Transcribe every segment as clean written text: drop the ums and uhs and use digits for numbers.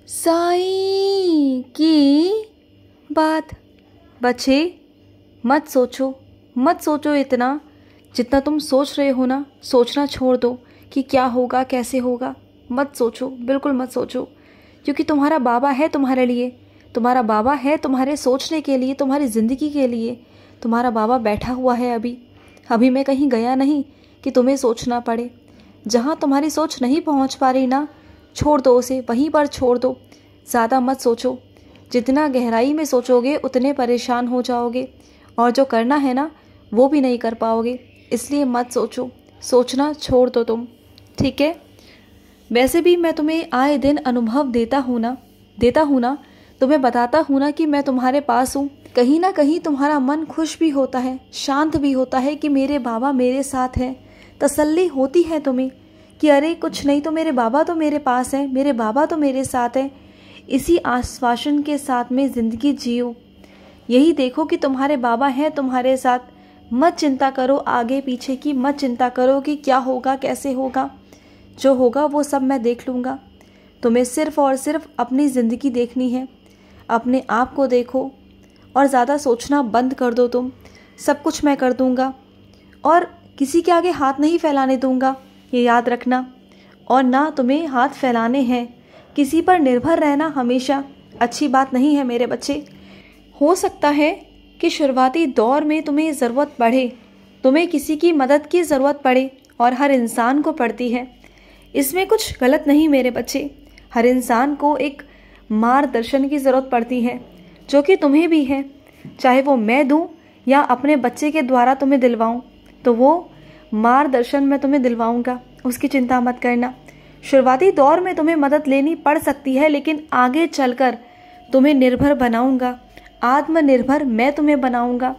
साईं की बात। बच्चे मत सोचो इतना जितना तुम सोच रहे हो ना। सोचना छोड़ दो कि क्या होगा कैसे होगा। मत सोचो, बिल्कुल मत सोचो, क्योंकि तुम्हारा बाबा है तुम्हारे लिए। तुम्हारा बाबा है तुम्हारे सोचने के लिए, तुम्हारी ज़िंदगी के लिए। तुम्हारा बाबा बैठा हुआ है अभी मैं कहीं गया नहीं कि तुम्हें सोचना पड़े। जहाँ तुम्हारी सोच नहीं पहुँच पा रही ना, छोड़ दो उसे, वहीं पर छोड़ दो। ज़्यादा मत सोचो, जितना गहराई में सोचोगे उतने परेशान हो जाओगे और जो करना है ना वो भी नहीं कर पाओगे। इसलिए मत सोचो, सोचना छोड़ दो तुम, ठीक है। वैसे भी मैं तुम्हें आए दिन अनुभव देता हूँ ना, तुम्हें बताता हूँ ना कि मैं तुम्हारे पास हूँ। कहीं ना कहीं तुम्हारा मन खुश भी होता है, शांत भी होता है कि मेरे बाबा मेरे साथ हैं। तसल्ली होती है तुम्हें कि अरे कुछ नहीं तो मेरे बाबा तो मेरे पास हैं, मेरे बाबा तो मेरे साथ हैं। इसी आश्वासन के साथ में ज़िंदगी जियो। यही देखो कि तुम्हारे बाबा हैं तुम्हारे साथ। मत चिंता करो आगे पीछे की, मत चिंता करो कि क्या होगा कैसे होगा। जो होगा वो सब मैं देख लूँगा। तुम्हें सिर्फ़ और सिर्फ अपनी ज़िंदगी देखनी है। अपने आप को देखो और ज़्यादा सोचना बंद कर दो तुम। सब कुछ मैं कर दूँगा और किसी के आगे हाथ नहीं फैलाने दूँगा, ये याद रखना। और ना तुम्हें हाथ फैलाने हैं। किसी पर निर्भर रहना हमेशा अच्छी बात नहीं है मेरे बच्चे। हो सकता है कि शुरुआती दौर में तुम्हें ज़रूरत पड़े, तुम्हें किसी की मदद की ज़रूरत पड़े, और हर इंसान को पड़ती है। इसमें कुछ गलत नहीं मेरे बच्चे। हर इंसान को एक मार्गदर्शन की ज़रूरत पड़ती है, जो कि तुम्हें भी है। चाहे वो मैं दूं या अपने बच्चे के द्वारा तुम्हें दिलवाऊं, तो वो मार्गदर्शन मैं तुम्हें दिलवाऊंगा, उसकी चिंता मत करना। शुरुआती दौर में तुम्हें मदद लेनी पड़ सकती है, लेकिन आगे चलकर तुम्हें निर्भर बनाऊंगा, आत्मनिर्भर मैं तुम्हें बनाऊंगा।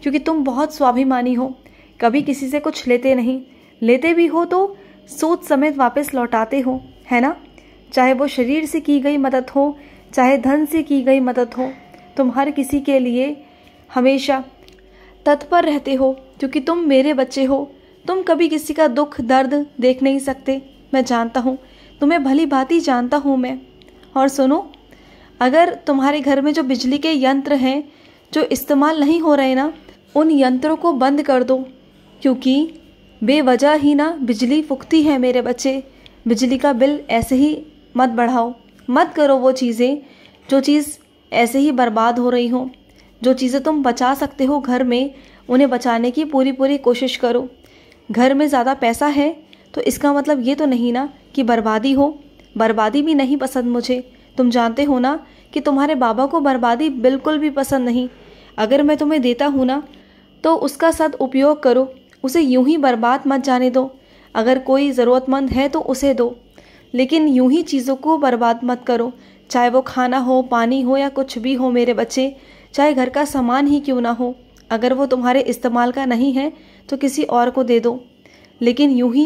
क्योंकि तुम बहुत स्वाभिमानी हो, कभी किसी से कुछ लेते नहीं, लेते भी हो तो सोच समेत वापस लौटाते हो, है ना। चाहे वो शरीर से की गई मदद हो, चाहे धन से की गई मदद हो, तुम हर किसी के लिए हमेशा तत्पर रहते हो, क्योंकि तुम मेरे बच्चे हो। तुम कभी किसी का दुख दर्द देख नहीं सकते, मैं जानता हूँ, तुम्हें भली भांति जानता हूँ मैं। और सुनो, अगर तुम्हारे घर में जो बिजली के यंत्र हैं जो इस्तेमाल नहीं हो रहे ना, उन यंत्रों को बंद कर दो, क्योंकि बेवजह ही ना बिजली फूकती है मेरे बच्चे। बिजली का बिल ऐसे ही मत बढ़ाओ, मत करो वो चीज़ें जो चीज़ ऐसे ही बर्बाद हो रही हो। जो चीज़ें तुम बचा सकते हो घर में, उन्हें बचाने की पूरी कोशिश करो। घर में ज़्यादा पैसा है तो इसका मतलब ये तो नहीं ना कि बर्बादी हो। बर्बादी भी नहीं पसंद मुझे। तुम जानते हो ना कि तुम्हारे बाबा को बर्बादी बिल्कुल भी पसंद नहीं। अगर मैं तुम्हें देता हूँ ना, तो उसका सदुपयोग करो, उसे यूं ही बर्बाद मत जाने दो। अगर कोई ज़रूरतमंद है तो उसे दो, लेकिन यूं ही चीज़ों को बर्बाद मत करो। चाहे वो खाना हो, पानी हो या कुछ भी हो मेरे बच्चे, चाहे घर का सामान ही क्यों ना हो। अगर वो तुम्हारे इस्तेमाल का नहीं है तो किसी और को दे दो, लेकिन यूं ही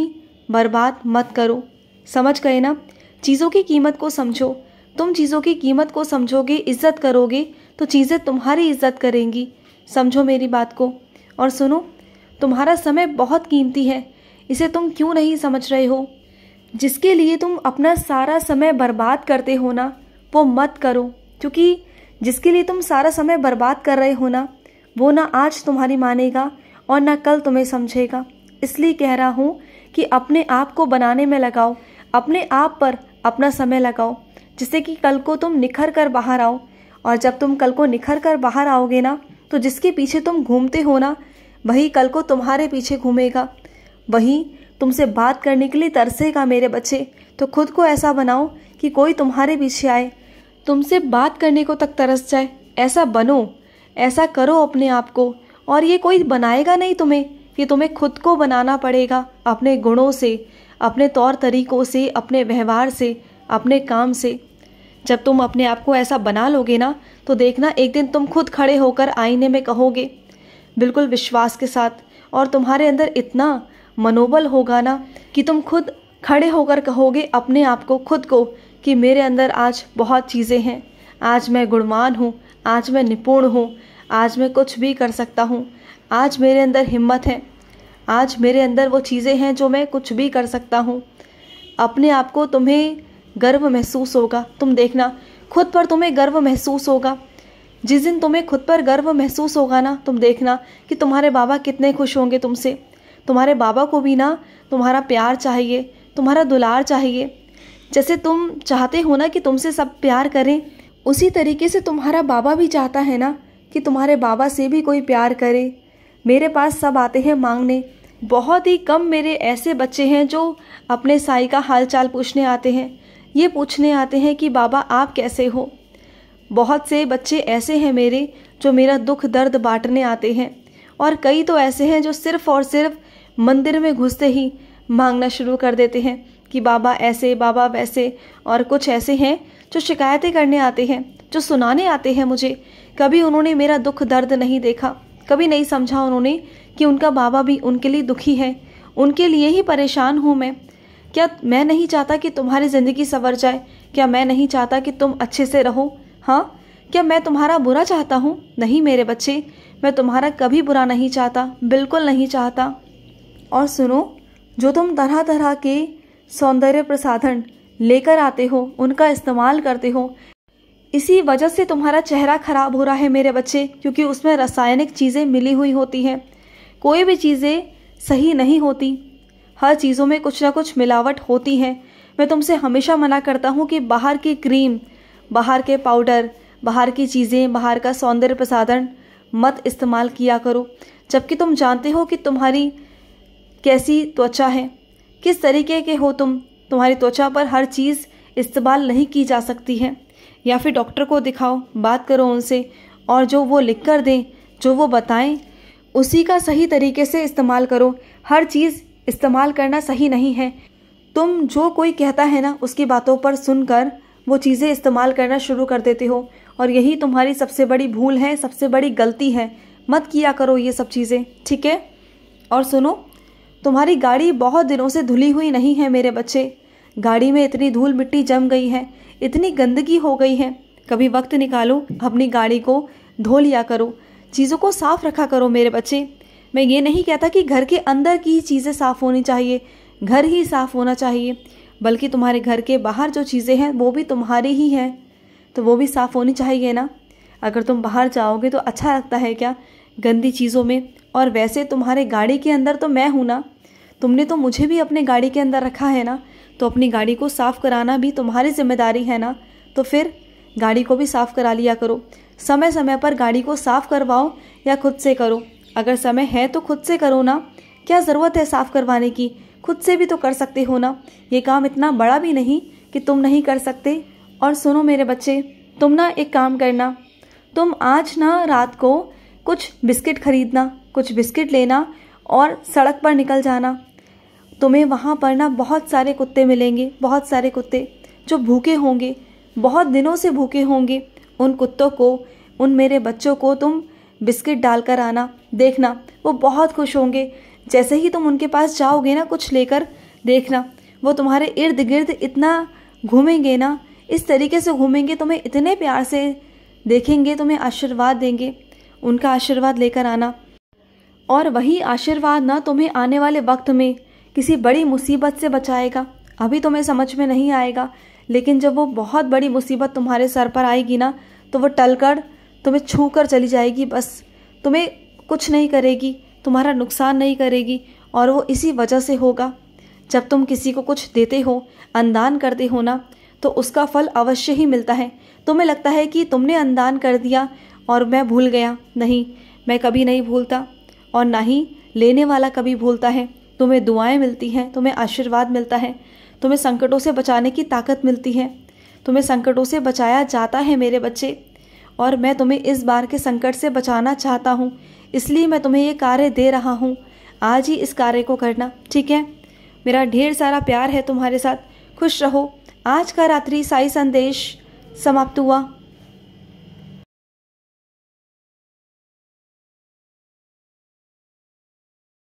बर्बाद मत करो। समझ गए ना। चीज़ों की कीमत को समझो। तुम चीज़ों की कीमत को समझोगे, इज्जत करोगे, तो चीज़ें तुम्हारी इज्जत करेंगी। समझो मेरी बात को। और सुनो, तुम्हारा समय बहुत कीमती है, इसे तुम क्यों नहीं समझ रहे हो। जिसके लिए तुम अपना सारा समय बर्बाद करते हो ना, वो मत करो। क्योंकि जिसके लिए तुम सारा समय बर्बाद कर रहे हो ना, वो ना आज तुम्हारी मानेगा और ना कल तुम्हें समझेगा। इसलिए कह रहा हूँ कि अपने आप को बनाने में लगाओ, अपने आप पर अपना समय लगाओ, जिससे कि कल को तुम निखर कर बाहर आओ। और जब तुम कल को निखर कर बाहर आओगे ना, तो जिसके पीछे तुम घूमते हो ना, वही कल को तुम्हारे पीछे घूमेगा, वही तुमसे बात करने के लिए तरसेगा मेरे बच्चे। तो खुद को ऐसा बनाओ कि कोई तुम्हारे पीछे आए, तुमसे बात करने को तक तरस जाए। ऐसा बनो, ऐसा करो अपने आप को। और ये कोई बनाएगा नहीं तुम्हें, ये तुम्हें खुद को बनाना पड़ेगा, अपने गुणों से, अपने तौर तरीकों से, अपने व्यवहार से, अपने काम से। जब तुम अपने आप को ऐसा बना लोगे ना, तो देखना एक दिन तुम खुद खड़े होकर आईने में कहोगे, बिल्कुल विश्वास के साथ, और तुम्हारे अंदर इतना मनोबल होगा ना कि तुम खुद खड़े होकर कहोगे अपने आप को, खुद को, कि मेरे अंदर आज बहुत चीज़ें हैं, आज मैं गुणवान हूँ, आज मैं निपुण हूँ, आज मैं कुछ भी कर सकता हूँ, आज मेरे अंदर हिम्मत है, आज मेरे अंदर वो चीज़ें हैं जो मैं कुछ भी कर सकता हूँ। अपने आप को तुम्हें गर्व महसूस होगा। तुम देखना, खुद पर तुम्हें गर्व महसूस होगा। जिस दिन तुम्हें खुद पर गर्व महसूस होगा ना, तुम देखना कि तुम्हारे बाबा कितने खुश होंगे तुमसे। तुम्हारे बाबा को भी ना तुम्हारा प्यार चाहिए, तुम्हारा दुलार चाहिए। जैसे तुम चाहते हो ना कि तुमसे सब प्यार करें, उसी तरीके से तुम्हारा बाबा भी चाहता है ना कि तुम्हारे बाबा से भी कोई प्यार करे। मेरे पास सब आते हैं मांगने, बहुत ही कम मेरे ऐसे बच्चे हैं जो अपने साई का हालचाल पूछने आते हैं। ये पूछने आते हैं कि बाबा आप कैसे हो। बहुत से बच्चे ऐसे हैं मेरे जो मेरा दुख दर्द बांटने आते हैं, और कई तो ऐसे हैं जो सिर्फ़ और सिर्फ मंदिर में घुसते ही मांगना शुरू कर देते हैं कि बाबा ऐसे, बाबा वैसे। और कुछ ऐसे हैं जो शिकायतें करने आते हैं, जो सुनाने आते हैं मुझे। कभी उन्होंने मेरा दुख दर्द नहीं देखा, कभी नहीं समझा उन्होंने कि उनका बाबा भी उनके लिए दुखी है, उनके लिए ही परेशान हूँ मैं। क्या मैं नहीं चाहता कि तुम्हारी ज़िंदगी संवर जाए? क्या मैं नहीं चाहता कि तुम अच्छे से रहो? हाँ, क्या मैं तुम्हारा बुरा चाहता हूँ? नहीं मेरे बच्चे, मैं तुम्हारा कभी बुरा नहीं चाहता, बिल्कुल नहीं चाहता। और सुनो, जो तुम तरह तरह के सौंदर्य प्रसाधन लेकर आते हो, उनका इस्तेमाल करते हो, इसी वजह से तुम्हारा चेहरा खराब हो रहा है मेरे बच्चे, क्योंकि उसमें रासायनिक चीज़ें मिली हुई होती हैं। कोई भी चीज़ें सही नहीं होती, हर चीज़ों में कुछ ना कुछ मिलावट होती है। मैं तुमसे हमेशा मना करता हूँ कि बाहर की क्रीम, बाहर के पाउडर, बाहर की चीज़ें, बाहर का सौंदर्य प्रसाधन मत इस्तेमाल किया करो। जबकि तुम जानते हो कि तुम्हारी कैसी त्वचा है, किस तरीके के हो तुम। तुम्हारी त्वचा पर हर चीज़ इस्तेमाल नहीं की जा सकती है। या फिर डॉक्टर को दिखाओ, बात करो उनसे, और जो वो लिख कर दें, जो वो बताएं, उसी का सही तरीके से इस्तेमाल करो। हर चीज़ इस्तेमाल करना सही नहीं है। तुम जो कोई कहता है ना, उसकी बातों पर सुनकर वो चीज़ें इस्तेमाल करना शुरू कर देते हो, और यही तुम्हारी सबसे बड़ी भूल है, सबसे बड़ी गलती है। मत किया करो ये सब चीज़ें, ठीक है? और सुनो, तुम्हारी गाड़ी बहुत दिनों से धुली हुई नहीं है मेरे बच्चे। गाड़ी में इतनी धूल मिट्टी जम गई है, इतनी गंदगी हो गई है। कभी वक्त निकालो, अपनी गाड़ी को धो लिया करो, चीज़ों को साफ रखा करो मेरे बच्चे। मैं ये नहीं कहता कि घर के अंदर की चीज़ें साफ़ होनी चाहिए, घर ही साफ़ होना चाहिए, बल्कि तुम्हारे घर के बाहर जो चीज़ें हैं वो भी तुम्हारी ही हैं, तो वो भी साफ़ होनी चाहिए ना। अगर तुम बाहर जाओगे तो अच्छा लगता है क्या गंदी चीज़ों में? और वैसे तुम्हारे गाड़ी के अंदर तो मैं हूँ ना, तुमने तो मुझे भी अपने गाड़ी के अंदर रखा है ना, तो अपनी गाड़ी को साफ़ कराना भी तुम्हारी जिम्मेदारी है ना। तो फिर गाड़ी को भी साफ़ करा लिया करो। समय समय पर गाड़ी को साफ़ करवाओ या खुद से करो। अगर समय है तो खुद से करो ना, क्या ज़रूरत है साफ़ करवाने की? खुद से भी तो कर सकते हो ना। ये काम इतना बड़ा भी नहीं कि तुम नहीं कर सकते। और सुनो मेरे बच्चे, तुम ना एक काम करना, तुम आज ना रात को कुछ बिस्किट खरीदना, कुछ बिस्किट लेना और सड़क पर निकल जाना। तुम्हें वहाँ पर ना बहुत सारे कुत्ते मिलेंगे, बहुत सारे कुत्ते जो भूखे होंगे, बहुत दिनों से भूखे होंगे। उन कुत्तों को, उन मेरे बच्चों को तुम बिस्किट डालकर आना, देखना वो बहुत खुश होंगे। जैसे ही तुम उनके पास जाओगे ना कुछ लेकर, देखना वो तुम्हारे इर्द गिर्द इतना घूमेंगे ना, इस तरीके से घूमेंगे, तुम्हें इतने प्यार से देखेंगे, तुम्हें आशीर्वाद देंगे। उनका आशीर्वाद लेकर आना, और वही आशीर्वाद ना तुम्हें आने वाले वक्त में किसी बड़ी मुसीबत से बचाएगा। अभी तुम्हें समझ में नहीं आएगा, लेकिन जब वो बहुत बड़ी मुसीबत तुम्हारे सर पर आएगी ना, तो वो टलकर तुम्हें छू कर चली जाएगी। बस तुम्हें कुछ नहीं करेगी, तुम्हारा नुकसान नहीं करेगी। और वो इसी वजह से होगा, जब तुम किसी को कुछ देते हो, अन्नदान करते हो ना, तो उसका फल अवश्य ही मिलता है। तुम्हें लगता है कि तुमने अन्नदान कर दिया और मैं भूल गया। नहीं, मैं कभी नहीं भूलता, और ना ही लेने वाला कभी भूलता है। तुम्हें दुआएं मिलती हैं, तुम्हें आशीर्वाद मिलता है, तुम्हें संकटों से बचाने की ताकत मिलती है, तुम्हें संकटों से बचाया जाता है मेरे बच्चे। और मैं तुम्हें इस बार के संकट से बचाना चाहता हूँ, इसलिए मैं तुम्हें ये कार्य दे रहा हूँ। आज ही इस कार्य को करना, ठीक है? मेरा ढेर सारा प्यार है तुम्हारे साथ। खुश रहो। आज का रात्रि साई संदेश समाप्त हुआ।